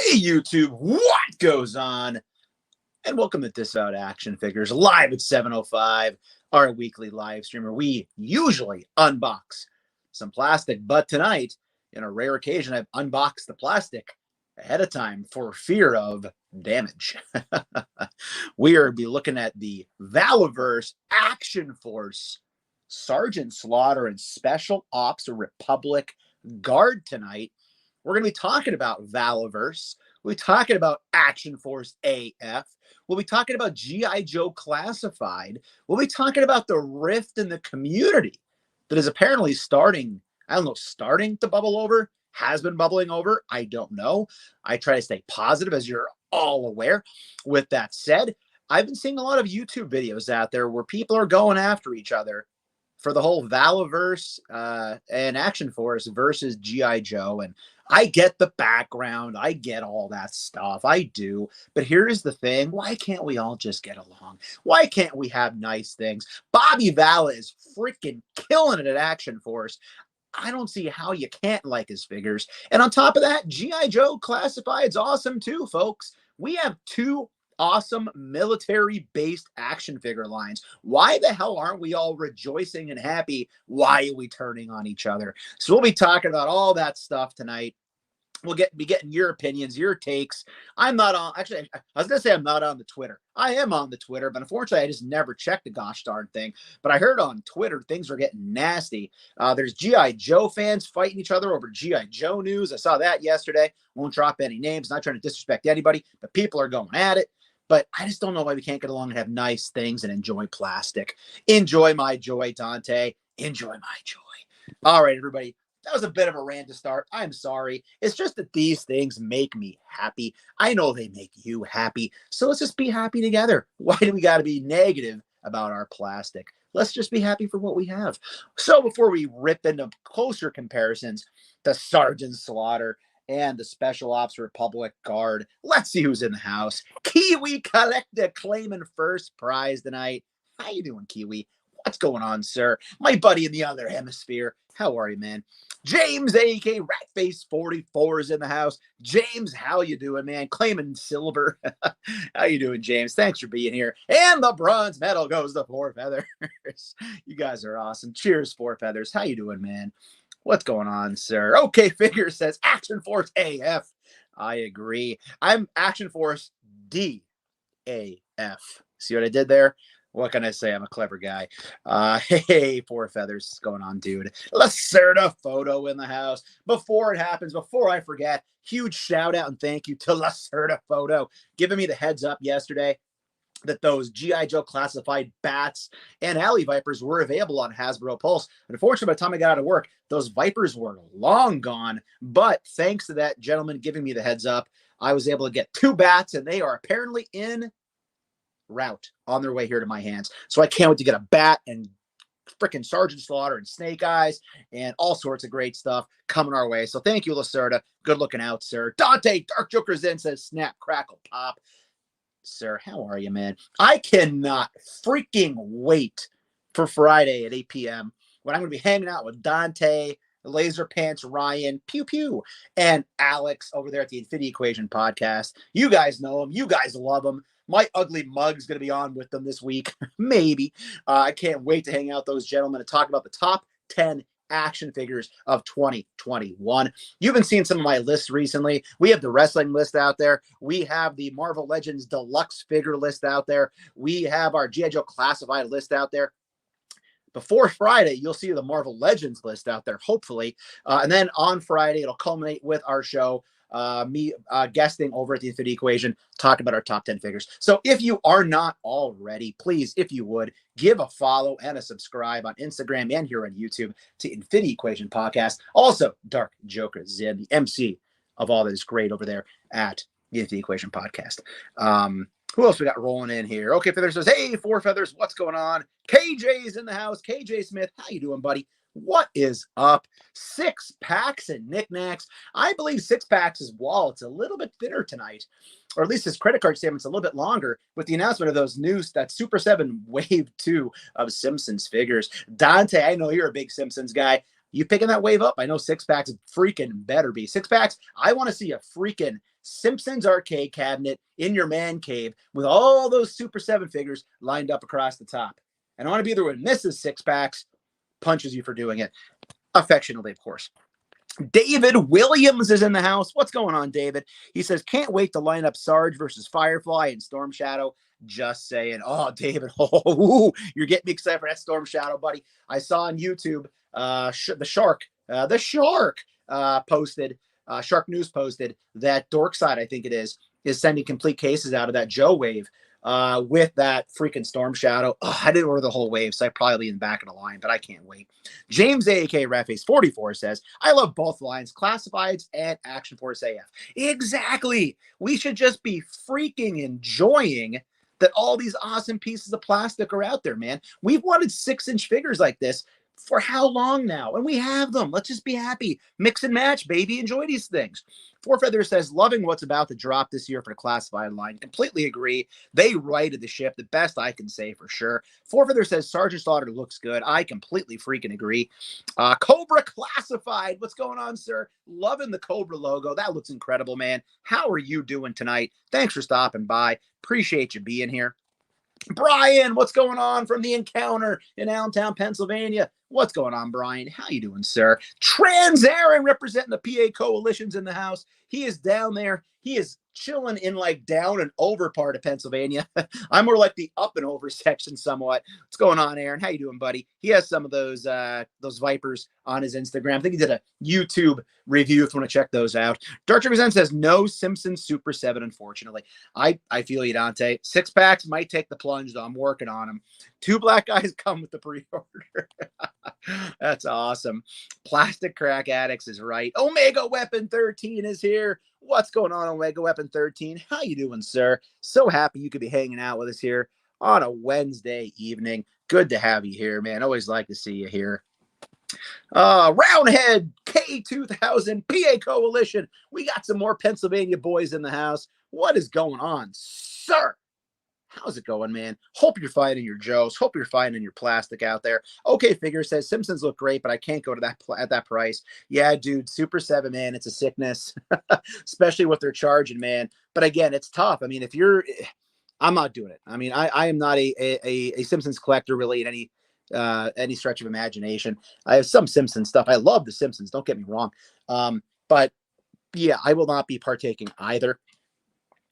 Hey YouTube, what goes on? And welcome to This Out Action Figures live at 7:05, our weekly live stream where we usually unbox some plastic. But tonight, in a rare occasion, I've unboxed the plastic ahead of time for fear of damage. We are be looking at the Valaverse Action Force Sergeant Slaughter and Special Ops Republic Guard tonight. We're going to be talking about Valaverse. We'll be talking about Action Force AF. We'll be talking about G.I. Joe Classified. We'll be talking about the rift in the community that is apparently starting to bubble over, has been bubbling over. I don't know. I try to stay positive, as you're all aware. With that said, I've been seeing a lot of YouTube videos out there where people are going after each other for the whole Valaverse and Action Force versus G.I. Joe. And I get the background. I get all that stuff. I do. But here's the thing. Why can't we all just get along? Why can't we have nice things? Bobby Vala is freaking killing it at Action Force. I don't see how you can't like his figures. And on top of that, G.I. Joe Classified's awesome too, folks. We have two awesome military-based action figure lines. Why the hell aren't we all rejoicing and happy? Why are we turning on each other? So we'll be talking about all that stuff tonight. We'll be getting your opinions, your takes. I'm not on, actually, I was going to say I'm not on the Twitter. I am on the Twitter, but unfortunately, I just never checked the gosh darn thing. But I heard on Twitter things are getting nasty. There's G.I. Joe fans fighting each other over G.I. Joe news. I saw that yesterday. Won't drop any names. Not trying to disrespect anybody, but people are going at it. But I just don't know why we can't get along and have nice things and enjoy plastic. Enjoy my joy, Dante. Enjoy my joy. All right, everybody. That was a bit of a rant to start. I'm sorry. It's just that these things make me happy. I know they make you happy. So let's just be happy together. Why do we got to be negative about our plastic? Let's just be happy for what we have. So before we rip into closer comparisons, the Sergeant Slaughter and the Special Ops Republic Guard, let's see who's in the house. Kiwi Collector claiming first prize tonight. How you doing, Kiwi? What's going on, sir? My buddy in the other hemisphere. How are you, man? James, a.k.a. Ratface44 is in the house. James, how you doing, man? Claiming silver. How you doing, James? Thanks for being here. And the bronze medal goes to Four Feathers. You guys are awesome. Cheers, Four Feathers. How you doing, man? What's going on, sir? Okay, Figure says Action Force AF. I agree. I'm Action Force DAF. See what I did there? What can I say? I'm a clever guy. Hey, Four Feathers. What's going on, dude? Lacerda Photo in the house. Before it happens, before I forget, huge shout out and thank you to Lacerda Photo, giving me the heads up yesterday that those G.I. Joe Classified bats and alley vipers were available on Hasbro Pulse. Unfortunately, by the time I got out of work, those vipers were long gone. But thanks to that gentleman giving me the heads up, I was able to get two bats, and they are apparently in route on their way here to my hands. So I can't wait to get a bat and freaking Sergeant Slaughter and Snake Eyes and all sorts of great stuff coming our way. So thank you, Lacerda. Good looking out, sir. Dante Dark Joker's in says snap, crackle, pop. Sir, how are you, man? I cannot freaking wait for Friday at 8 p.m. when I'm going to be hanging out with Dante, Laser Pants Ryan, Pew Pew, and Alex over there at the Infinity Equation podcast. You guys know him. You guys love him. My ugly mug's going to be on with them this week. Maybe. I can't wait to hang out with those gentlemen and talk about the top 10 action figures of 2021. You've been seeing some of my lists recently. We have the wrestling list out there. We have the Marvel Legends Deluxe figure list out there. We have our G.I. Joe Classified list out there. Before Friday, you'll see the Marvel Legends list out there, hopefully. And then on Friday, it'll culminate with our show, me guesting over at the Infinity Equation, talking about our top 10 figures. So if you are not already, please, if you would, give a follow and a subscribe on Instagram and here on YouTube to Infinity Equation Podcast. Also, Dark Joker Zin, the MC of all that is great over there at the Infinity Equation Podcast. Who else we got rolling in here? Okay, Feathers says, hey, Four Feathers, what's going on? KJ's in the house. KJ Smith, how you doing, buddy? What is up? 6 packs and knickknacks. I believe 6 packs' wallet's a little bit thinner tonight, or at least his credit card statement's a little bit longer with the announcement of those news, that Super 7 Wave 2 of Simpsons figures. Dante, I know you're a big Simpsons guy. You picking that wave up? I know six packs freaking better be. Six packs, I want to see a freaking Simpsons arcade cabinet in your man cave with all those Super 7 figures lined up across the top. And I want to be there when Mrs. Six Packs punches you for doing it. Affectionately, of course. David Williams is in the house. What's going on, David? He says, can't wait to line up Sarge versus Firefly and Storm Shadow. Just saying. Oh, David, you're getting me excited for that Storm Shadow, buddy. I saw on YouTube the Shark posted, Shark News posted that Dorkside, I think it is sending complete cases out of that Joe wave with that freaking Storm Shadow. Oh, I didn't order the whole wave, so I probably be in the back of the line, but I can't wait. James A.K. Reface 44 says, I love both lines, Classifieds and Action Force AF. Exactly. We should just be freaking enjoying that all these awesome pieces of plastic are out there, man. We've wanted 6-inch figures like this for how long now? And we have them. Let's just be happy. Mix and match, baby. Enjoy these things. Four Feather says, loving what's about to drop this year for the classified line. Completely agree. They righted the ship. The best I can say for sure. Four Feather says, Sergeant Slaughter looks good. I completely freaking agree. Cobra Classified. What's going on, sir? Loving the Cobra logo. That looks incredible, man. How are you doing tonight? Thanks for stopping by. Appreciate you being here. Brian, what's going on from the Encounter in Allentown, Pennsylvania? What's going on, Brian? How you doing, sir? Trans Aaron representing the PA coalitions in the house. He is down there. He is chilling in like down and over part of Pennsylvania. I'm more like the up and over section somewhat. What's going on, Aaron? How you doing, buddy? He has some of those Vipers on his Instagram. I think he did a YouTube review if you want to check those out. Dark Represent says no Simpsons Super 7, unfortunately. I feel you, Dante. 6 packs might take the plunge, though. I'm working on them. 2 black guys come with the pre-order. That's awesome. Plastic Crack Addicts is right. Omega Weapon 13 is here. What's going on, Omega Weapon 13? How you doing, sir? So happy you could be hanging out with us here on a Wednesday evening. Good to have you here, man. Always like to see you here. Roundhead K2000 PA Coalition. We got some more Pennsylvania boys in the house. What is going on, sir? How's it going, man? Hope you're finding your Joes. Hope you're finding your plastic out there. Okay, Figure says Simpsons look great, but I can't go to that at that price. Yeah, dude, Super 7, man, it's a sickness, especially what they're charging, man. But again, it's tough. I mean, if you're, I'm not doing it. I mean, I am not a Simpsons collector really in any stretch of imagination. I have some Simpsons stuff. I love the Simpsons. Don't get me wrong. But yeah, I will not be partaking either.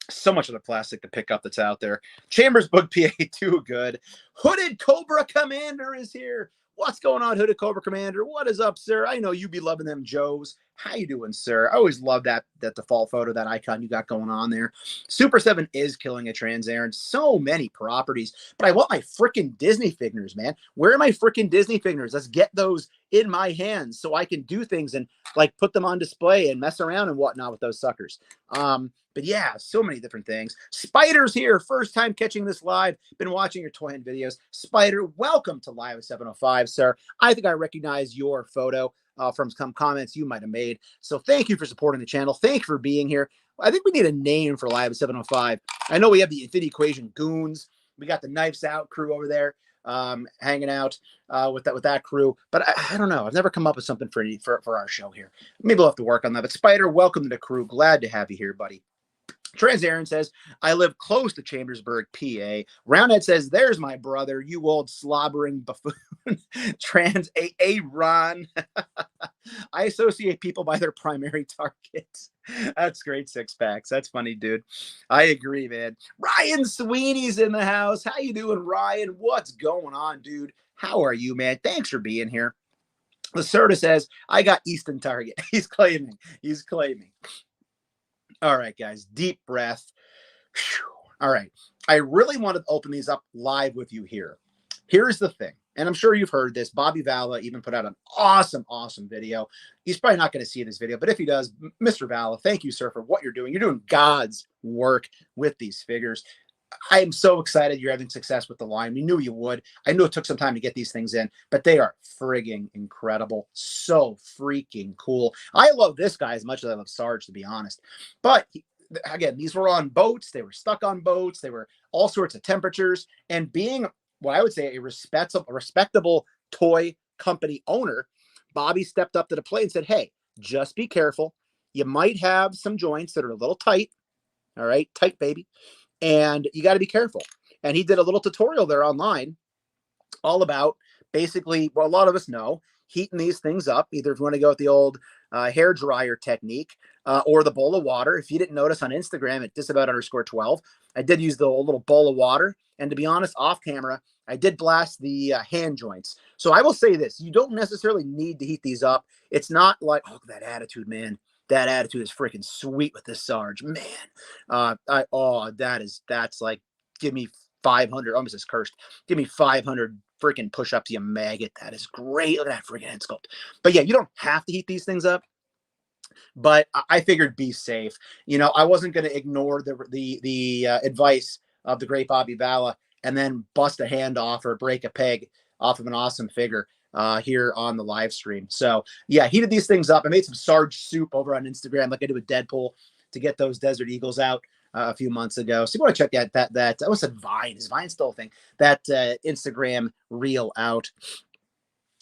So much of the plastic to pick up that's out there. Chambers Book PA, too good. Hooded Cobra Commander is here. What's going on, Hooded Cobra Commander? What is up, sir? I know you be loving them Joes. How you doing, sir? I always love that default photo, that icon you got going on there. Super 7 is killing a Trans Aaron. So many properties. But I want my freaking Disney figures, man. Where are my freaking Disney figures? Let's get those in my hands so I can do things and like put them on display and mess around and whatnot with those suckers. But yeah, so many different things. Spider's here. First time catching this live. Been watching your Toy Hunt videos. Spider, welcome to Live 705, sir. I think I recognize your photo from some comments you might have made. So thank you for supporting the channel. Thank you for being here. I think we need a name for Live 705. I know we have the Infinity Equation Goons. We got the Knives Out crew over there hanging out with that crew. But I don't know. I've never come up with something for our show here. Maybe we'll have to work on that. But Spider, welcome to the crew. Glad to have you here, buddy. Trans Aaron says, I live close to Chambersburg, PA. Roundhead says, there's my brother, you old slobbering buffoon. Trans Aaron. I associate people by their primary targets. That's great, 6 packs. That's funny, dude. I agree, man. Ryan Sweeney's in the house. How you doing, Ryan? What's going on, dude? How are you, man? Thanks for being here. Lacerda says, I got Easton Target. He's claiming. All right, guys, deep breath. Whew. All right. I really wanted to open these up live with you here. Here's the thing, and I'm sure you've heard this. Bobby Vala even put out an awesome video. He's probably not going to see this video, but if he does, Mr. Vala, thank you, sir, for what you're doing. You're doing God's work with these figures. I am so excited you're having success with the line. We knew you would. I knew it took some time to get these things in, but they are frigging incredible. So freaking cool. I love this guy as much as I love Sarge, to be honest. But again, these were on boats. They were stuck on boats. They were all sorts of temperatures. And being what I would say a respectable toy company owner, Bobby stepped up to the plate and said, hey, just be careful. You might have some joints that are a little tight. All right, tight, baby. And you got to be careful. And he did a little tutorial there online all about basically, well, a lot of us know, heating these things up, either if you want to go with the old hair dryer technique or the bowl of water. If you didn't notice on Instagram at disabout_12, I did use the little bowl of water. And to be honest, off camera, I did blast the hand joints. So I will say this, you don't necessarily need to heat these up. It's not like, oh, that attitude, man. That attitude is freaking sweet with this Sarge, man. That's like, give me 500, almost as cursed. Give me 500 freaking push-ups, you maggot. That is great. Look at that freaking head sculpt. But yeah, you don't have to heat these things up. But I figured be safe. You know, I wasn't going to ignore the advice of the great Bobby Vala and then bust a hand off or break a peg off of an awesome figure here on the live stream. So yeah, heated these things up. I made some Sarge soup over on Instagram like I did with Deadpool to get those Desert Eagles out a few months ago. So you want to check that I almost said Vine. Is Vine still a thing? That Instagram reel out.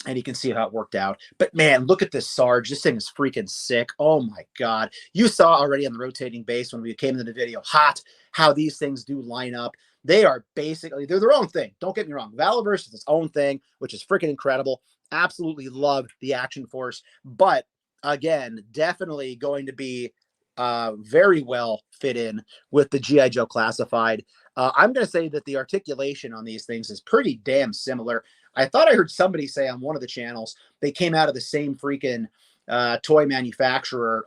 And you can see how it worked out. But man, look at this Sarge. This thing is freaking sick. Oh my God. You saw already on the rotating base when we came into the video hot how these things do line up. They are basically, they're their own thing. Don't get me wrong. Valaverse is its own thing, which is freaking incredible. Absolutely love the Action Force. But again, definitely going to be very well fit in with the G.I. Joe Classified. I'm going to say that the articulation on these things is pretty damn similar. I thought I heard somebody say on one of the channels they came out of the same freaking toy manufacturer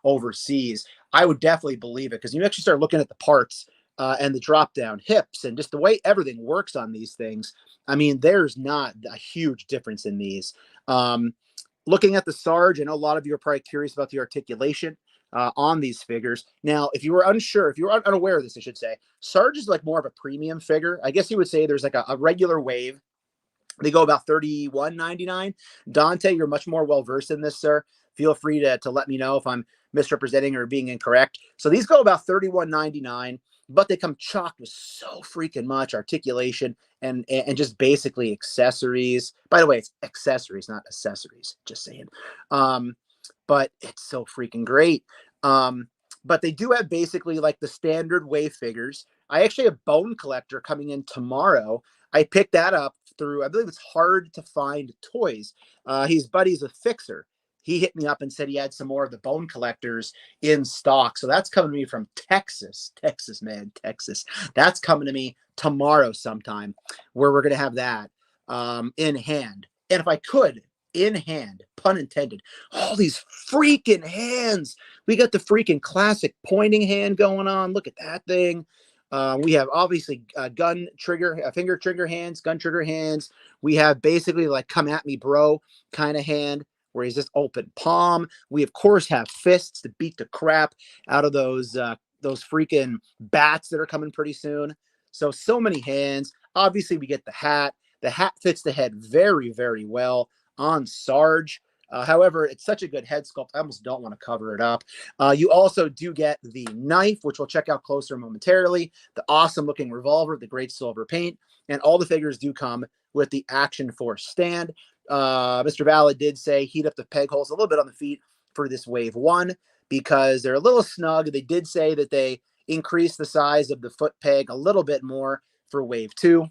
overseas. I would definitely believe it because you actually start looking at the parts and the drop down hips and just the way everything works on these things. I mean, there's not a huge difference in these. Looking at the Sarge, I know a lot of you are probably curious about the articulation on these figures. Now, if you were unsure, if you were unaware of this, I should say, Sarge is like more of a premium figure. I guess you would say there's like a regular wave. They go about $31.99. Dante, you're much more well-versed in this, sir. Feel free to let me know if I'm misrepresenting or being incorrect. So these go about $31.99, but they come chocked with so freaking much articulation and just basically accessories. By the way, it's accessories, not accessories. Just saying. But it's so freaking great. But they do have basically like the standard wave figures. I actually have Bone Collector coming in tomorrow. I picked that up through, I believe it's Hard to Find Toys. He's buddies with Fixer. He hit me up and said he had some more of the Bone Collectors in stock. So that's coming to me from Texas. Texas, man, Texas. That's coming to me tomorrow sometime where we're going to have that in hand. And if I could, in hand, pun intended, all these freaking hands. We got the freaking classic pointing hand going on. Look at that thing. We have obviously finger trigger hands, gun trigger hands. We have basically like come at me, bro, kind of hand where he's just open palm. We of course have fists to beat the crap out of those freaking bats that are coming pretty soon. So many hands. Obviously, we get the hat. The hat fits the head very, very well on Sarge. However, it's such a good head sculpt, I almost don't want to cover it up. You also do get the knife, which we'll check out closer momentarily, the awesome looking revolver, the great silver paint, and all the figures do come with the Action Force stand. Mr. Vala did say heat up the peg holes a little bit on the feet for this wave 1 because they're a little snug. They did say that they increased the size of the foot peg a little bit more for wave 2,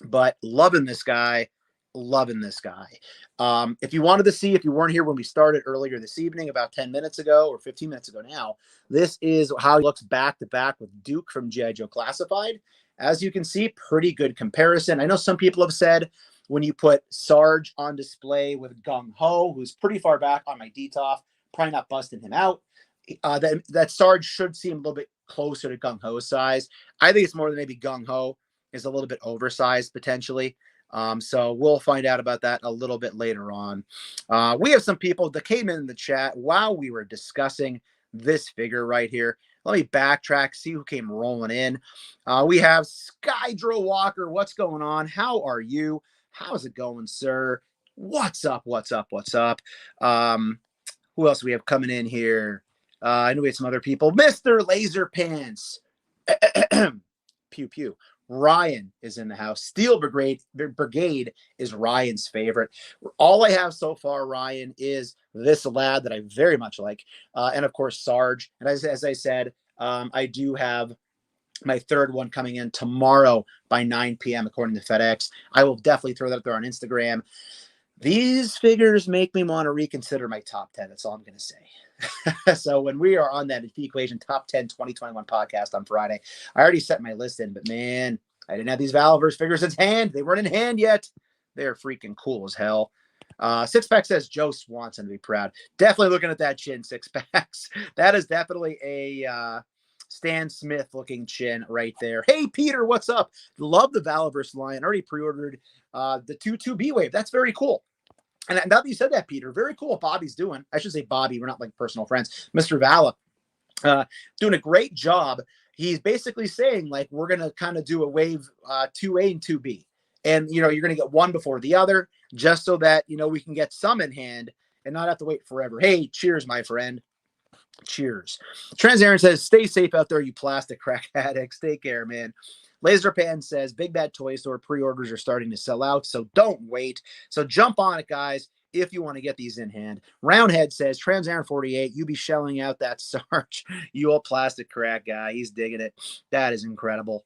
but loving this guy. Loving this guy. If you wanted to see, if you weren't here when we started earlier this evening, about 10 minutes ago or 15 minutes ago now, this is how he looks back to back with Duke from G.I. Joe Classified. As you can see, pretty good comparison. I know some people have said when you put Sarge on display with Gung Ho, who's pretty far back on my DTOF, probably not busting him out, that Sarge should seem a little bit closer to Gung Ho's size. I think it's more than maybe Gung Ho is a little bit oversized potentially. So we'll find out about that a little bit later on. We have some people that came in the chat while we were discussing this figure right here. Let me backtrack, see who came rolling in. We have Skydro Walker. What's going on? How are you? How's it going, sir? What's up? What's up? What's up? Who else do we have coming in here? I know we had some other people. Mr. Laser Pants. Pew, pew. Ryan is in the house. Steel Brigade is Ryan's favorite. All I have so far, Ryan, is this lad that I very much like. And of course, Sarge. And as I said, I do have my third one coming in tomorrow by 9 p.m. according to FedEx. I will definitely throw that up there on Instagram. These figures make me want to reconsider my top 10. That's all I'm going to say. So when we are on that equation top 10 2021 podcast on Friday, I already set my list in, but man, I didn't have these Valaverse figures in hand. They weren't in hand yet. They're freaking cool as hell. Six Pack says Joe Swanson to be proud. Definitely looking at that chin, Six Packs. That is definitely a Stan Smith looking chin right there. Hey, Peter, what's up? Love the Valaverse line. Already pre-ordered the 2-2B wave. That's very cool. And now that you said that, Peter, very cool what Bobby's doing. I should say Bobby. We're not like personal friends. Mr. Vala doing a great job. He's basically saying, like, we're going to kind of do a wave 2A and 2B. And, you know, you're going to get one before the other just so that, you know, we can get some in hand and not have to wait forever. Hey, cheers, my friend. Cheers. Trans Aaron says, stay safe out there, you plastic crack addicts. Take care, man. Laserpan says, Big Bad Toy Store pre-orders are starting to sell out, so don't wait. So jump on it, guys, if you want to get these in hand. Roundhead says, Trans Aaron 48, you be shelling out that Sarge, you old plastic crack guy. He's digging it. That is incredible.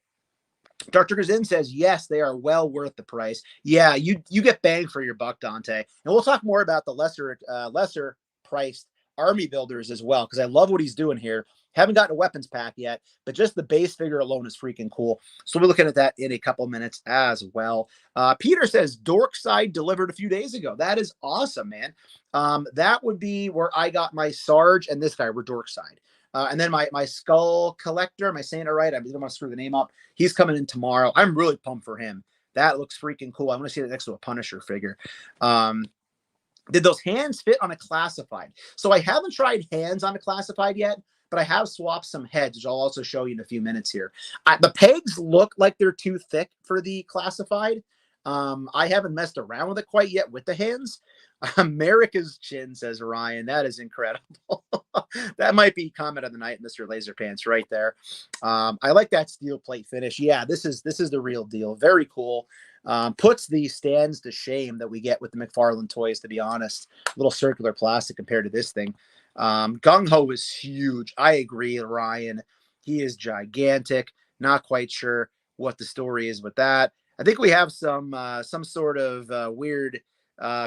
Dr. Gazin says, yes, they are well worth the price. Yeah, you get bang for your buck, Dante. And we'll talk more about the lesser priced army builders as well, because I love what he's doing here. Haven't gotten a weapons pack yet, but just the base figure alone is freaking cool. So we're looking at that in a couple minutes as well. Peter says Dorkside delivered a few days ago. That is awesome, man. That would be where I got my Sarge and this guy were Dorkside. And then my Skull Collector, am I saying it right? I don't want to screw the name up. He's coming in tomorrow. I'm really pumped for him. That looks freaking cool. I want to see that next to a Punisher figure. Did those hands fit on a classified? So I haven't tried hands on a classified yet, but I have swapped some heads, which I'll also show you in a few minutes here. The pegs look like they're too thick for the classified. I haven't messed around with it quite yet with the hands. America's chin, says Ryan. That is incredible. That might be comment of the night, Mr. Laser Pants, right there. I like that steel plate finish. Yeah, this is the real deal. Very cool. Puts the stands to shame that we get with the McFarlane toys, to be honest. A little circular plastic compared to this thing. Gung Ho is huge. I agree, Ryan. He is gigantic. Not quite sure what the story is with that. I think we have some sort of weird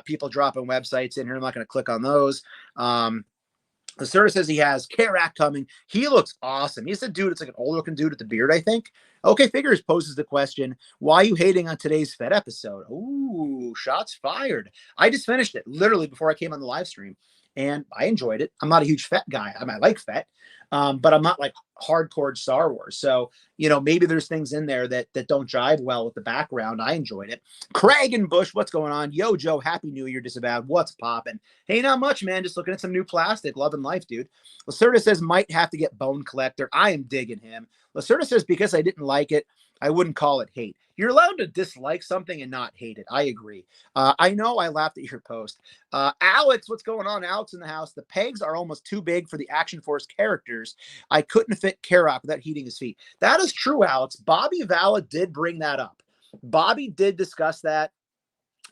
people dropping websites in here. I'm not going to click on those. The service says he has Karak coming. He looks awesome. He's a dude. It's like an older looking dude with the beard, I think. Okay, Figures poses the question, why are you hating on today's Fed episode? Ooh, shots fired. I just finished it literally before I came on the live stream, and I enjoyed it. I'm not a huge Fett guy. I like Fett, but I'm not like hardcore Star Wars. So, you know, maybe there's things in there that don't jive well with the background. I enjoyed it. Craig and Bush, what's going on? Yo, Joe, Happy New Year, Disavowed. What's popping? Hey, not much, man. Just looking at some new plastic. Loving life, dude. Lacerda says, might have to get Bone Collector. I am digging him. Lacerda says, because I didn't like it, I wouldn't call it hate. You're allowed to dislike something and not hate it. I agree. I know I laughed at your post. Alex, what's going on? Alex in the house. The pegs are almost too big for the Action Force characters. I couldn't fit Karak without heating his feet. That is true, Alex. Bobby Vala did bring that up. Bobby did discuss that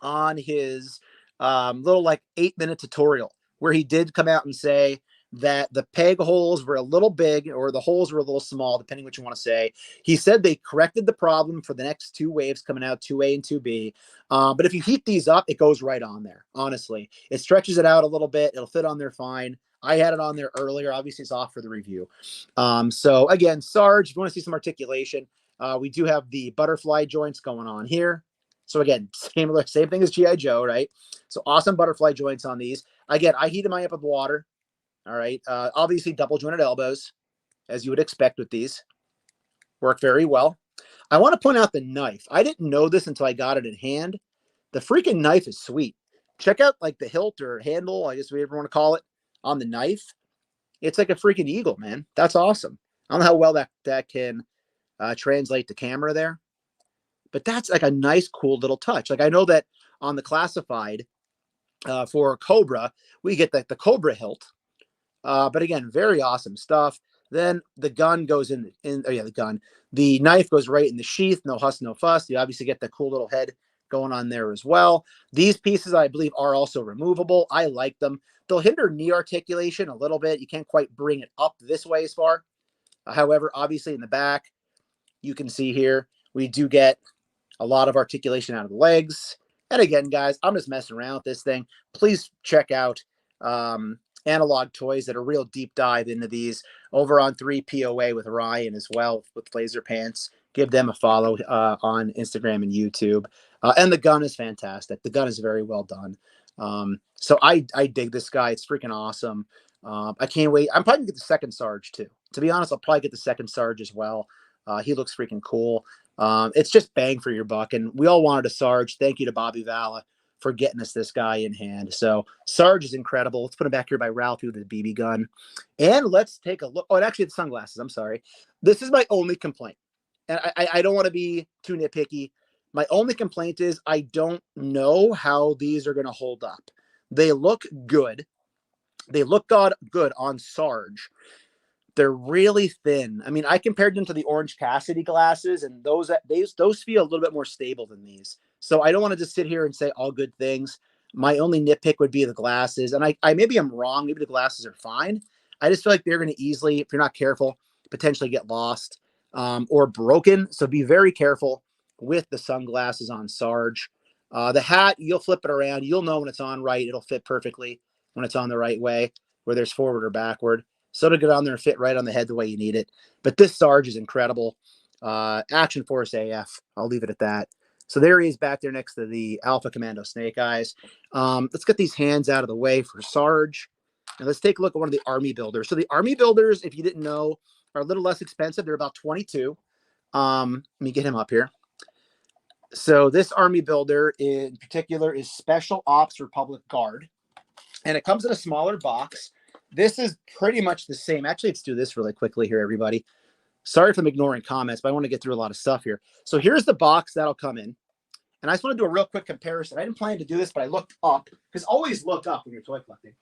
on his little like 8-minute tutorial where he did come out and say that the peg holes were a little big or the holes were a little small, depending what you want to say. He said they corrected the problem for the next two waves coming out, 2A and 2B. But if you heat these up, it goes right on there, honestly. It stretches it out a little bit. It'll fit on there fine. I had it on there earlier. Obviously, it's off for the review. So, again, Sarge, if you want to see some articulation, we do have the butterfly joints going on here. So, again, same thing as G.I. Joe, right? So, awesome butterfly joints on these. Again, I heated mine up with water. All right. Obviously, double jointed elbows, as you would expect with these. Work very well. I want to point out the knife. I didn't know this until I got it in hand. The freaking knife is sweet. Check out like the hilt or handle, I guess whatever you want to call it, on the knife. It's like a freaking eagle, man. That's awesome. I don't know how well that can translate to camera there, but that's like a nice, cool little touch. Like I know that on the classified for Cobra, we get the Cobra hilt. But again, very awesome stuff. Then the gun goes the knife goes right in the sheath. No huss, no fuss. You obviously get the cool little head going on there as well. These pieces, I believe, are also removable. I like them. They'll hinder knee articulation a little bit. You can't quite bring it up this way as far. However, obviously in the back, you can see here, we do get a lot of articulation out of the legs. And again, guys, I'm just messing around with this thing. Please check out Analog Toys that are real deep dive into these over on 3POA with Ryan as well with Laser Pants. Give them a follow on Instagram and YouTube. And the gun is fantastic. The gun is very well done. So I dig this guy. It's freaking awesome. I can't wait. I'm probably going to get the second Sarge too. To be honest, I'll probably get the second Sarge as well. He looks freaking cool. It's just bang for your buck. And we all wanted a Sarge. Thank you to Bobby Vala for getting us this guy in hand. So Sarge is incredible. Let's put him back here by Ralphie with the BB gun. And let's take a look. Oh, and actually the sunglasses. I'm sorry. This is my only complaint. And I don't want to be too nitpicky. My only complaint is I don't know how these are going to hold up. They look good. They look good on Sarge. They're really thin. I mean, I compared them to the Orange Cassidy glasses, and those feel a little bit more stable than these. So I don't want to just sit here and say all good things. My only nitpick would be the glasses, and I maybe I'm wrong. Maybe the glasses are fine. I just feel like they're going to easily, if you're not careful, potentially get lost or broken. So be very careful with the sunglasses on Sarge. The hat, you'll flip it around. You'll know when it's on right. It'll fit perfectly when it's on the right way, whether it's forward or backward. So to get on there and fit right on the head the way you need it. But this Sarge is incredible. Action Force AF. I'll leave it at that. So there he is back there next to the Alpha Commando Snake Eyes. Let's get these hands out of the way for Sarge. And let's take a look at one of the Army Builders. So the Army Builders, if you didn't know, are a little less expensive. They're about $22. Let me get him up here. So this Army Builder in particular is Special Ops Republic Guard. And it comes in a smaller box. This is pretty much the same. Actually, let's do this really quickly here, everybody. Sorry if I'm ignoring comments, but I want to get through a lot of stuff here. So here's the box that'll come in. And I just want to do a real quick comparison. I didn't plan to do this, but I looked up, because always look up when you're toy collecting.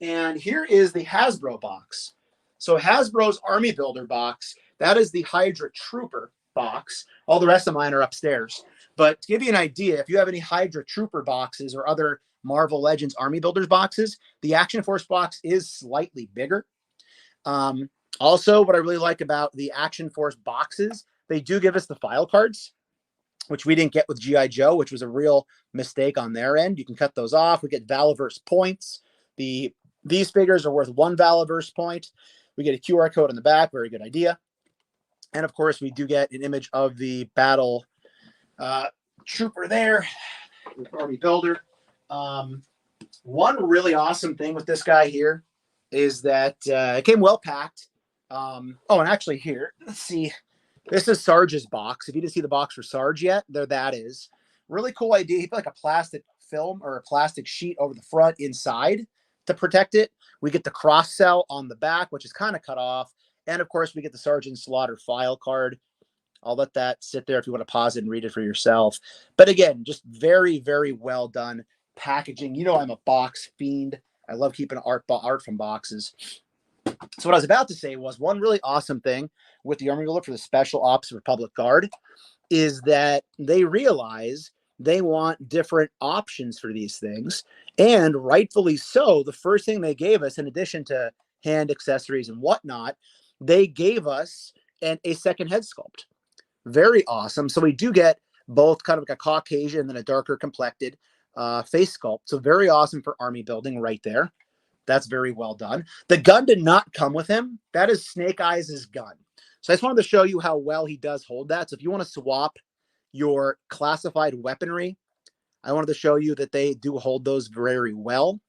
And here is the Hasbro box. So Hasbro's Army Builder box, that is the Hydra Trooper box. All the rest of mine are upstairs. But to give you an idea, if you have any Hydra Trooper boxes or other Marvel Legends Army Builders boxes, the Action Force box is slightly bigger. Also, what I really like about the Action Force boxes, they do give us the file cards, which we didn't get with G.I. Joe, which was a real mistake on their end. You can cut those off. We get Valaverse points. These figures are worth 1 Valaverse point. We get a QR code on the back. Very good idea. And, of course, we do get an image of the battle trooper there, Army Builder. One really awesome thing with this guy here is that it came well packed. And actually here, let's see. This is Sarge's box. If you didn't see the box for Sarge yet, there that is. Really cool idea. He put like a plastic film or a plastic sheet over the front inside to protect it. We get the cross cell on the back, which is kind of cut off. And of course, we get the Sergeant Slaughter file card. I'll let that sit there if you want to pause it and read it for yourself. But again, just very, very well done packaging. You know, I'm a box fiend. I love keeping art from boxes. So what I was about to say was one really awesome thing with the Army Builder for the Special Ops Republic Guard is that they realize they want different options for these things. And rightfully so, the first thing they gave us, in addition to hand accessories and whatnot, they gave us a second head sculpt. Very awesome. So we do get both kind of like a Caucasian and then a darker complected face sculpt. So very awesome for army building right there. That's very well done. The gun did not come with him. That is Snake Eyes' gun. So I just wanted to show you how well he does hold that. So if you want to swap your classified weaponry, I wanted to show you that they do hold those very well.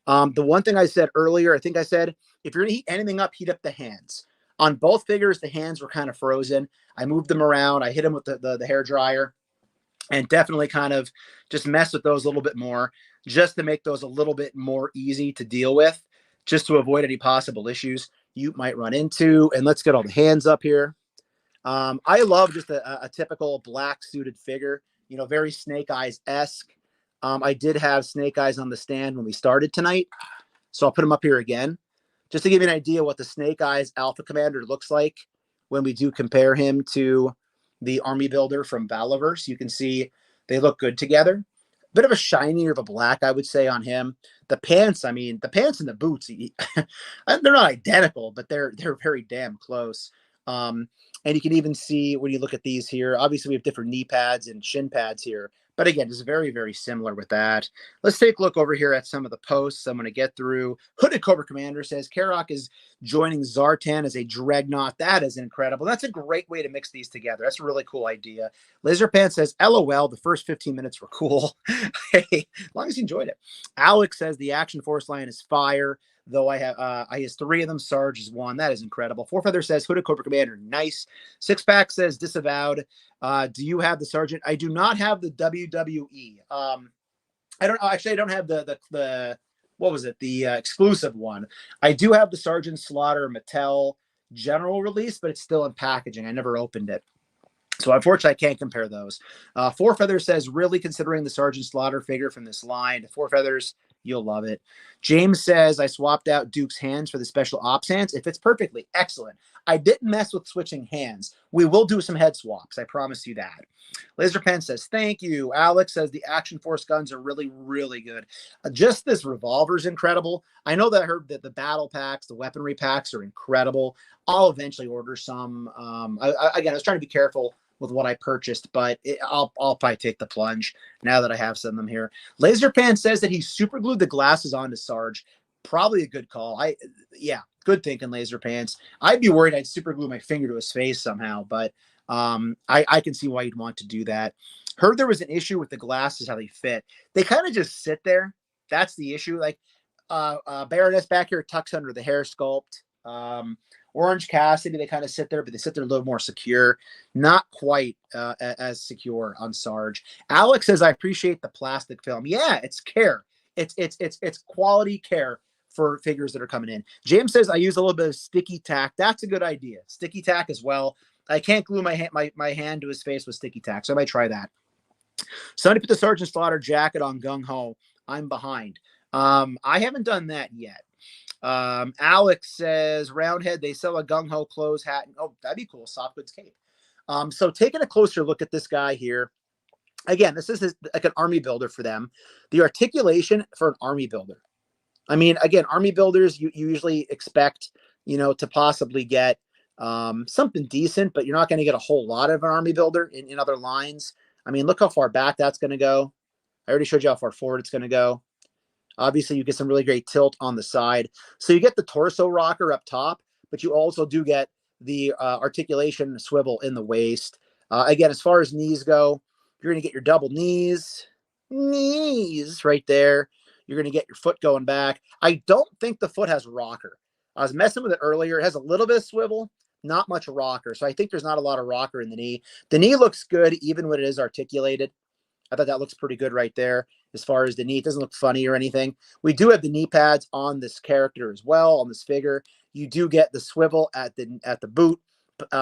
The one thing I said earlier, I think I said, if you're going to heat anything up, heat up the hands. On both figures, the hands were kind of frozen. I moved them around. I hit them with the hair dryer and definitely kind of just mess with those a little bit more just to make those a little bit more easy to deal with, just to avoid any possible issues you might run into. And let's get all the hands up here. I love just a typical black suited figure, you know, very Snake Eyes-esque. I did have Snake Eyes on the stand when we started tonight, so I'll put him up here again. just to give you an idea what the Snake Eyes Alpha Commander looks like when we do compare him to the Army Builder from Valaverse. You can see they look good together. Bit of a shinier of a black, I would say, on him. The pants, I mean, the pants and the boots, they're not identical, but they're very damn close. And you can even see when you look at these here, obviously we have different knee pads and shin pads here. But again, it's very, very similar with that. Let's take a look over here at some of the posts I'm going to get through. Hooded Cobra Commander says, Karok is joining Zartan as a Dreadnought. That is incredible. That's a great way to mix these together. That's a really cool idea. Laserpan says, LOL, the first 15 minutes were cool. Hey, as long as you enjoyed it. Alex says, the Action Force line is fire. Though I has 3 of them. Sarge is 1. That is incredible. Four Feather says, Hooded Cobra Commander, nice. Six Pack says, disavowed. Do you have the Sergeant? I do not have the WWE. I don't know. Actually, I don't have the what was it? The exclusive one. I do have the Sergeant Slaughter Mattel general release, but it's still in packaging. I never opened it. So unfortunately, I can't compare those. Four Feathers says, really considering the Sergeant Slaughter figure from this line. Four Feathers, you'll love it. James says, I swapped out Duke's hands for the special ops hands. It fits perfectly. Excellent. I didn't mess with switching hands. We will do some head swaps. I promise you that. Laserpen says, thank you. Alex says, the Action Force guns are really, really good. Just this revolver is incredible. I know that I heard that the battle packs, the weaponry packs are incredible. I'll eventually order some. Again, I was trying to be careful with what I purchased, but I'll probably take the plunge now that I have some of them here. Laserpan says that he super glued the glasses onto Sarge. Probably a good call. Yeah, good thinking, Laserpants. I'd be worried I'd super glue my finger to his face somehow, but I can see why you'd want to do that. Heard there was an issue with the glasses, how they fit. They kind of just sit there. That's the issue. Like Baroness back here tucks under the hair sculpt. Orange Cassidy, they kind of sit there, but they sit there a little more secure. Not quite as secure on Sarge. Alex says, I appreciate the plastic film. Yeah, it's care. It's quality care for figures that are coming in. James says, I use a little bit of sticky tack. That's a good idea. Sticky tack as well. I can't glue my hand to his face with sticky tack, so I might try that. Somebody put the Sergeant Slaughter jacket on Gung Ho. I'm behind. I haven't done that yet. Alex says, Roundhead, they sell a Gung Ho clothes hat. Oh, that'd be cool. Soft goods cape. So taking a closer look at this guy here. Again, this is like an army builder for them. The articulation for an army builder. I mean, again, army builders, you usually expect, to possibly get something decent, but you're not going to get a whole lot of an army builder in other lines. I mean, look how far back that's going to go. I already showed you how far forward it's going to go. Obviously, you get some really great tilt on the side. So you get the torso rocker up top, but you also do get the articulation swivel in the waist. Again, as far as knees go, you're going to get your double knees right there. You're going to get your foot going back. I don't think the foot has rocker. I was messing with it earlier. It has a little bit of swivel, not much rocker. So I think there's not a lot of rocker in the knee. The knee looks good even when it is articulated. I thought that looks pretty good right there as far as the knee. It doesn't look funny or anything. We do have the knee pads on this character as well, on this figure. You do get the swivel at the boot.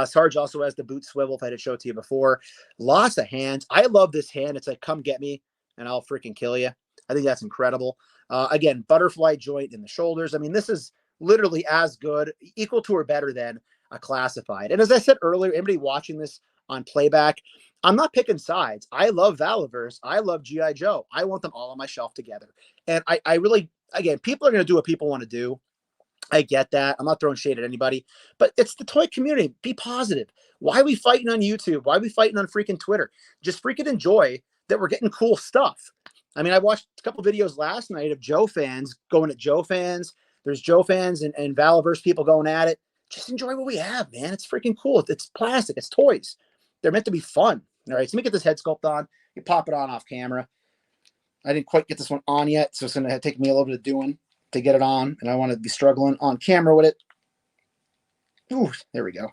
Sarge also has the boot swivel, if I had showed it to you before. Lots of hands. I love this hand. It's like, come get me, and I'll freaking kill you. I think that's incredible. Again, butterfly joint in the shoulders. I mean, this is literally as good, equal to or better than a classified. And as I said earlier, anybody watching this on playback, I'm not picking sides. I love Valaverse. I love G.I. Joe. I want them all on my shelf together. And I really, again, people are going to do what people want to do. I get that. I'm not throwing shade at anybody, but it's the toy community. Be positive. Why are we fighting on YouTube? Why are we fighting on freaking Twitter? Just freaking enjoy that we're getting cool stuff. I mean, I watched a couple videos last night of Joe fans going at Joe fans. There's Joe fans and Valaverse people going at it. Just enjoy what we have, man. It's freaking cool. It's plastic. It's toys. They're meant to be fun. All right, so let me get this head sculpt on. You pop it on off camera. I didn't quite get this one on yet, so it's going to take me a little bit of doing to get it on, and I want to be struggling on camera with it. Ooh, there we go.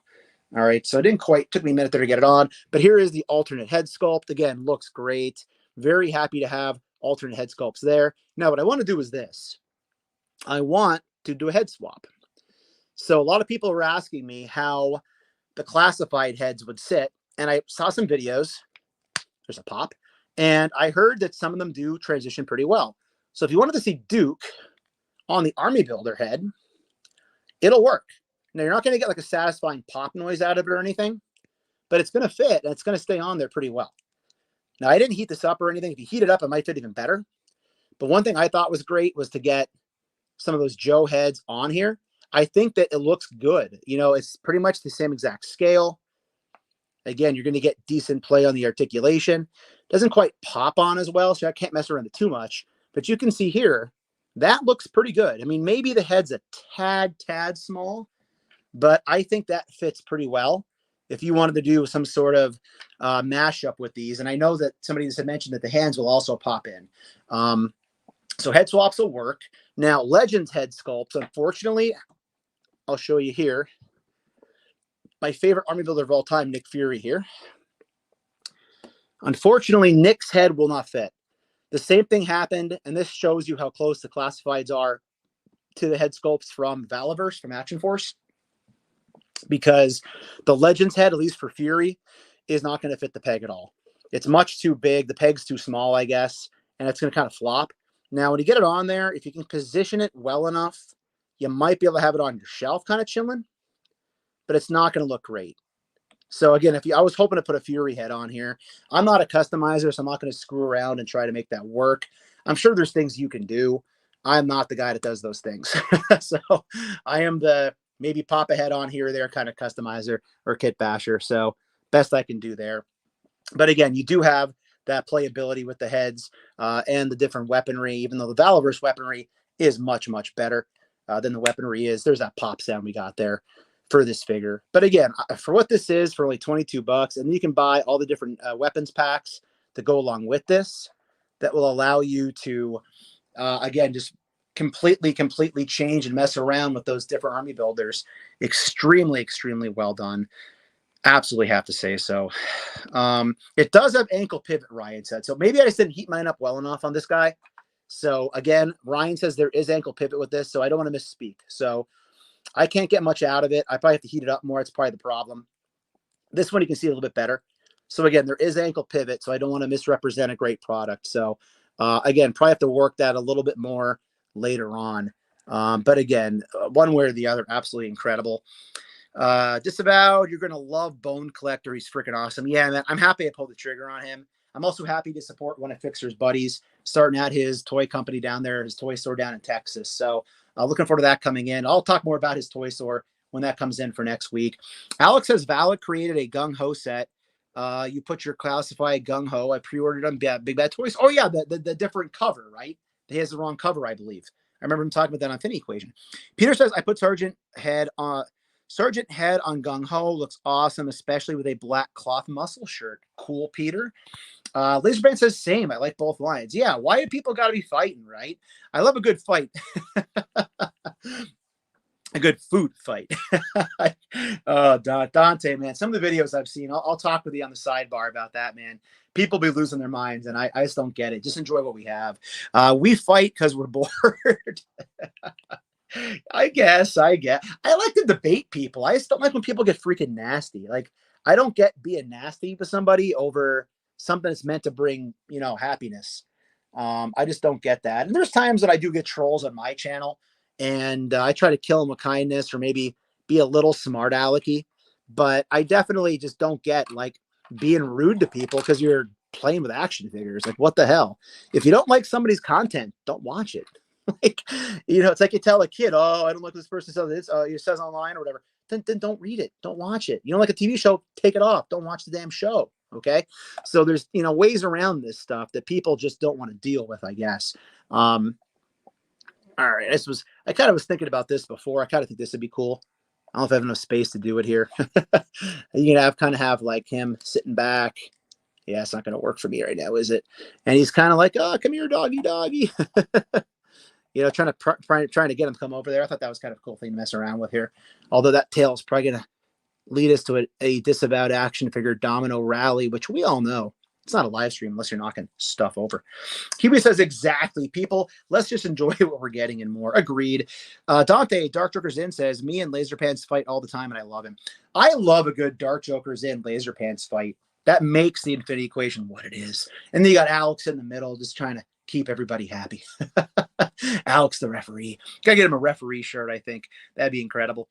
All right, so it didn't quite, took me a minute there to get it on, but here is the alternate head sculpt. Again, looks great. Very happy to have alternate head sculpts there. Now, what I want to do is this. I want to do a head swap. So a lot of people are asking me how the classified heads would sit, and I saw some videos. There's a pop. And I heard that some of them do transition pretty well. So if you wanted to see Duke on the Army Builder head, it'll work. Now, you're not going to get like a satisfying pop noise out of it or anything, but it's going to fit and it's going to stay on there pretty well. Now, I didn't heat this up or anything. If you heat it up, it might fit even better. But one thing I thought was great was to get some of those Joe heads on here. I think that it looks good. You know, it's pretty much the same exact scale. Again, you're going to get decent play on the articulation. Doesn't quite pop on as well, so I can't mess around it too much. But you can see here, that looks pretty good. I mean, maybe the head's a tad small, but I think that fits pretty well if you wanted to do some sort of mashup with these. And I know that somebody just had mentioned that the hands will also pop in. So head swaps will work. Now, Legends head sculpts, unfortunately, I'll show you here. My favorite army builder of all time, Nick Fury here. Unfortunately, Nick's head will not fit. The same thing happened, and this shows you how close the classifieds are to the head sculpts from Valaverse, from Action Force, because the Legends head, at least for Fury, is not going to fit the peg at all. It's much too big. The peg's too small, I guess, and it's going to kind of flop. Now, when you get it on there, if you can position it well enough, you might be able to have it on your shelf kind of chilling, but it's not going to look great. So again, I was hoping to put a Fury head on here. I'm not a customizer, so I'm not going to screw around and try to make that work. I'm sure there's things you can do. I'm not the guy that does those things. So I am the maybe pop a head on here or there kind of customizer or kit basher. So best I can do there. But again, you do have that playability with the heads and the different weaponry, even though the Valaverse weaponry is much better than the weaponry is. There's that pop sound we got there for this figure. But again, for what this is, for only $22, and you can buy all the different weapons packs that go along with this that will allow you to, again, just completely change and mess around with those different army builders. Extremely well done. Absolutely have to say so. It does have ankle pivot, Ryan said. So maybe I just didn't heat mine up well enough on this guy. So again, Ryan says there is ankle pivot with this, so I don't want to misspeak. So I can't get much out of it. I probably have to heat it up more. It's probably the problem. This one you can see a little bit better. So again, there is ankle pivot, so I don't want to misrepresent a great product. So again, probably have to work that a little bit more later on. But again, one way or the other, absolutely incredible. Disavowed, you're going to love Bone Collector. He's freaking awesome. Yeah, man, I'm happy I pulled the trigger on him. I'm also happy to support one of Fixer's buddies starting out his toy company down there, his toy store down in Texas. So looking forward to that coming in. I'll talk more about his toy store when that comes in for next week. Alex says Valid created a Gung Ho set. You put your classified Gung Ho. I pre-ordered on Big Bad Toys. Oh yeah, the different cover, right? He has the wrong cover, I believe. I remember him talking about that on Finney Equation. Peter says I put Sergeant Head on Gung Ho. Looks awesome, especially with a black cloth muscle shirt. Cool, Peter. Laserbrand says same. I like both lines. Yeah, why do people got to be fighting, right? I love a good fight. A good food fight. Dante, man, some of the videos I've seen, I'll talk with you on the sidebar about that, man. People be losing their minds, and I just don't get it. Just enjoy what we have. We fight because we're bored. I guess. I like to debate people. I just don't like when people get freaking nasty. Like, I don't get being nasty with somebody over something that's meant to bring, happiness. I just don't get that. And there's times that I do get trolls on my channel, and I try to kill them with kindness or maybe be a little smart alecky. But I definitely just don't get like being rude to people because you're playing with action figures. Like, what the hell? If you don't like somebody's content, don't watch it. Like, it's like you tell a kid, oh, I don't like this person says this, it says online or whatever. Then don't read it. Don't watch it. You don't like a TV show, take it off. Don't watch the damn show. Okay. So there's, ways around this stuff that people just don't want to deal with, I guess. All right. I kind of was thinking about this before. I kind of think this would be cool. I don't know if I have enough space to do it here. You can have like him sitting back. Yeah, it's not going to work for me right now, is it? And he's kind of like, oh, come here, doggy. Trying to get him to come over there. I thought that was kind of a cool thing to mess around with here. Although that tail is probably going to lead us to a disavowed action figure domino rally, which we all know it's not a live stream unless you're knocking stuff over. Kiwi says exactly. People, let's just enjoy what we're getting and more. Agreed. Dante, Dark Joker's In says, me and Laser Pants fight all the time, and I love him. I love a good Dark Joker's In Laser Pants fight. That makes the Infinity Equation what it is. And then you got Alex in the middle just trying to keep everybody happy. Alex, the referee. Gotta get him a referee shirt, I think. That'd be incredible.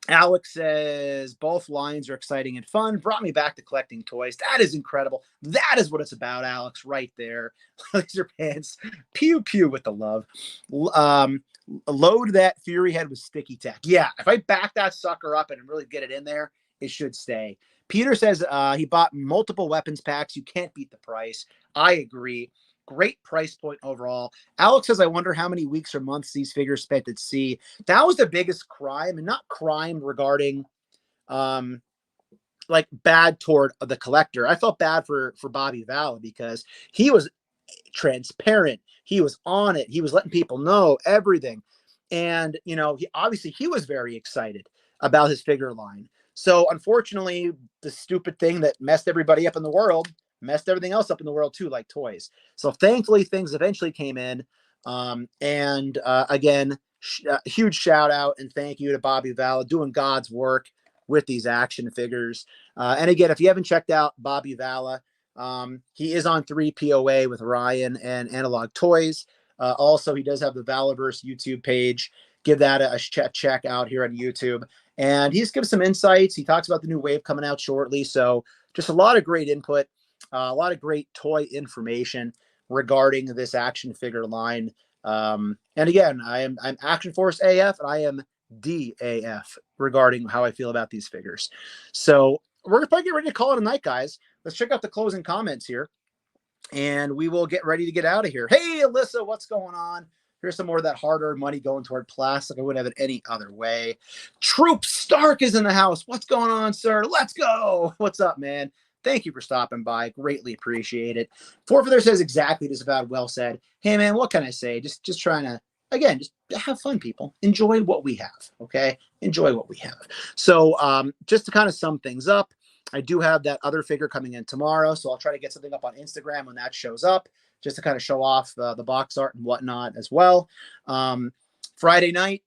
Alex says, both lines are exciting and fun. Brought me back to collecting toys. That is incredible. That is what it's about, Alex, right there. Laser pants. Pew, pew with the love. Load that Fury head with sticky tack. Yeah, if I back that sucker up and really get it in there, it should stay. Peter says he bought multiple weapons packs. You can't beat the price. I agree. Great price point overall. Alex says, I wonder how many weeks or months these figures spent at sea. That was the biggest crime, and not crime regarding like bad toward the collector. I felt bad for Bobby Vala because he was transparent. He was on it. He was letting people know everything. And, you know, he was very excited about his figure line. So unfortunately, the stupid thing that messed everybody up in the world messed everything else up in the world too, like toys. So thankfully things eventually came in. Again, huge shout out and thank you to Bobby Vala doing God's work with these action figures. And again, if you haven't checked out Bobby Vala, he is on 3 POA with Ryan and Analog Toys. Also, he does have the Valaverse YouTube page. Give that a check out here on YouTube. And he's given some insights. He talks about the new wave coming out shortly. So just a lot of great input, a lot of great toy information regarding this action figure line. And again, I'm Action Force AF, and I am DAF regarding how I feel about these figures. So we're going to get ready to call it a night, guys. Let's check out the closing comments here, and we will get ready to get out of here. Hey, Alyssa, what's going on? Here's some more of that hard-earned money going toward plastic. I wouldn't have it any other way. Troop Stark is in the house. What's going on, sir? Let's go. What's up, man? Thank you for stopping by. Greatly appreciate it. Forfeiter says exactly just about well said. Hey, man, what can I say? Just trying to, again, just have fun, people. Enjoy what we have, okay? Enjoy what we have. So just to kind of sum things up, I do have that other figure coming in tomorrow, so I'll try to get something up on Instagram when that shows up, just to kind of show off the box art and whatnot as well. Friday night,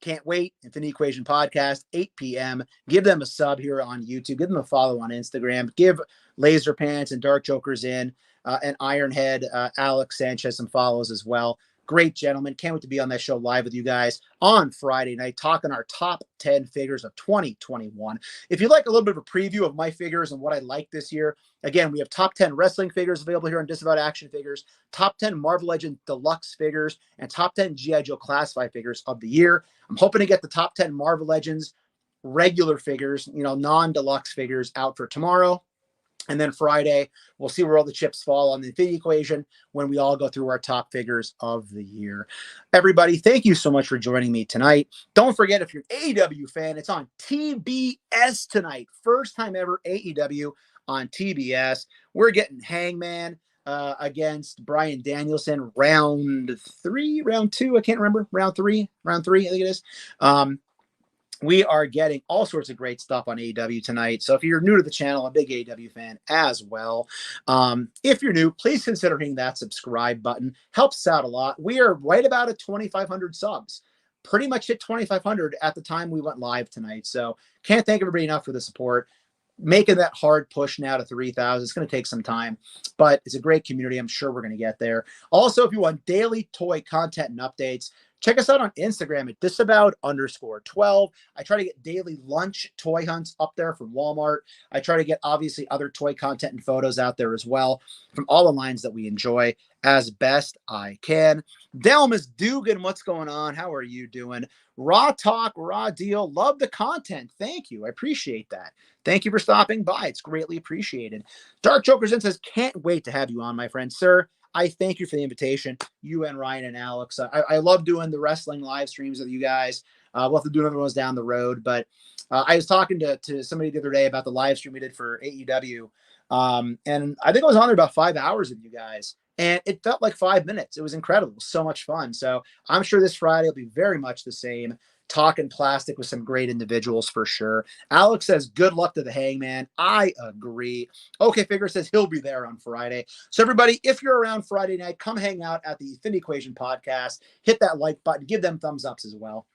can't wait. Infinity Equation Podcast, 8 p.m. Give them a sub here on YouTube. Give them a follow on Instagram. Give Laser Pants and Dark Jokers and Ironhead, Alex Sanchez some follows as well. Great gentlemen. Can't wait to be on that show live with you guys on Friday night, talking our top 10 figures of 2021. If you'd like a little bit of a preview of my figures and what I like this year, again, we have top 10 wrestling figures available here on Disavout Action Figures, top 10 Marvel Legends Deluxe figures, and top 10 G.I. Joe Classified figures of the year. I'm hoping to get the top 10 Marvel Legends regular figures, you know, non-deluxe figures out for tomorrow. And then Friday, we'll see where all the chips fall on the Infinity Equation when we all go through our top figures of the year. Everybody, thank you so much for joining me tonight. Don't forget, if you're an AEW fan, it's on TBS tonight. First time ever AEW on TBS. We're getting Hangman against Bryan Danielson, round 2, I can't remember. Round three, I think it is. We are getting all sorts of great stuff on AEW tonight. So if you're new to the channel, a big AEW fan as well. If you're new, please consider hitting that subscribe button. Helps us out a lot. We are right about at 2,500 subs. Pretty much hit 2,500 at the time we went live tonight. So can't thank everybody enough for the support. Making that hard push now to 3,000. It's going to take some time, but it's a great community. I'm sure we're going to get there. Also, if you want daily toy content and updates, check us out on Instagram at disabout_12. I try to get daily lunch toy hunts up there from Walmart. I try to get, obviously, other toy content and photos out there as well from all the lines that we enjoy as best I can. Delmas Dugan, what's going on? How are you doing? Raw talk, raw deal. Love the content. Thank you. I appreciate that. Thank you for stopping by. It's greatly appreciated. Dark Jokers in says, can't wait to have you on, my friend. Sir, I thank you for the invitation. You and Ryan and Alex. I love doing the wrestling live streams with you guys. We'll have to do another one down the road. But I was talking to somebody the other day about the live stream we did for AEW. And I think I was on there about 5 hours with you guys. And it felt like 5 minutes. It was incredible. It was so much fun. So I'm sure this Friday will be very much the same. Talking plastic with some great individuals for sure. Alex says, good luck to the Hangman. I agree. Okay, Figure says he'll be there on Friday. So everybody, if you're around Friday night, come hang out at the Infinity Equation Podcast. Hit that like button. Give them thumbs ups as well.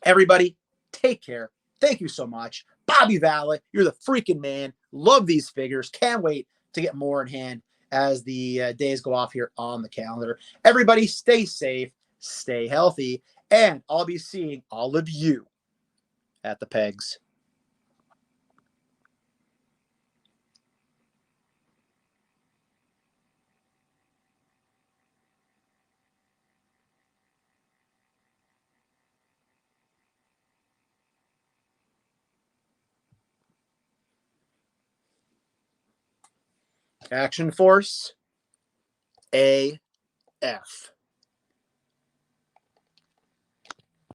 Everybody, take care. Thank you so much. Bobby Vala, you're the freaking man. Love these figures. Can't wait to get more in hand as the days go off here on the calendar. Everybody stay safe, stay healthy, and I'll be seeing all of you at the pegs. Action Force AF.